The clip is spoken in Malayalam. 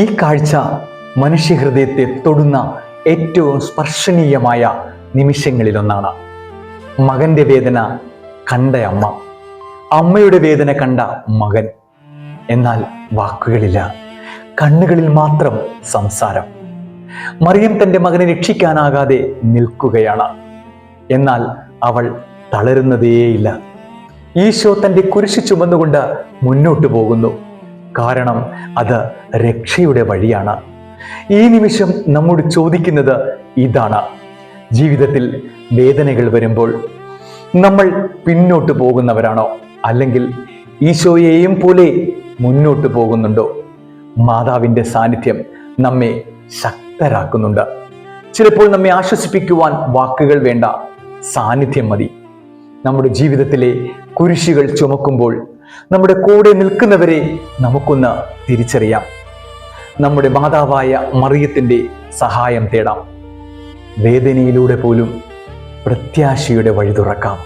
ഈ കാഴ്ച മനുഷ്യഹൃദയത്തെ തൊടുന്ന ഏറ്റവും സ്പർശനീയമായ നിമിഷങ്ങളിലൊന്നാണ്. മകന്റെ വേദന കണ്ട അമ്മ, അമ്മയുടെ വേദന കണ്ട മകൻ. എന്നാൽ വാക്കുകളില്ല, കണ്ണുകളിൽ മാത്രം സംസാരം. മറിയം തൻ്റെ മകനെ രക്ഷിക്കാനാകാതെ നിൽക്കുകയാണ്. എന്നാൽ അവൾ തളരുന്നതേയില്ല. ഈശോ തൻ്റെ കുരിശ് ചുമന്നുകൊണ്ട് മുന്നോട്ട് പോകുന്നു. കാരണം അത് രക്ഷയുടെ വഴിയാണ്. ഈ നിമിഷം നമ്മോട് ചോദിക്കുന്നത് ഇതാണ്: ജീവിതത്തിൽ വേദനകൾ വരുമ്പോൾ നമ്മൾ പിന്നോട്ട് പോകുന്നവരാണോ, അല്ലെങ്കിൽ ഈശോയെയും പോലെ മുന്നോട്ട് പോകുന്നുണ്ടോ? മാതാവിൻ്റെ സാന്നിധ്യം നമ്മെ ശക്തരാക്കുന്നുണ്ട്. ചിലപ്പോൾ നമ്മെ ആശ്വസിപ്പിക്കുവാൻ വാക്കുകൾ വേണ്ട, സാന്നിധ്യം മതി. നമ്മുടെ ജീവിതത്തിലെ കുരിശുകൾ ചുമക്കുമ്പോൾ നമ്മുടെ കൂടെ നിൽക്കുന്നവരെ നമുക്കൊന്ന് തിരിച്ചറിയാം. നമ്മുടെ മാതാവായ മറിയത്തിൻ്റെ സഹായം തേടാം. വേദനയിലൂടെ പോലും പ്രത്യാശയുടെ വഴി തുറക്കാം.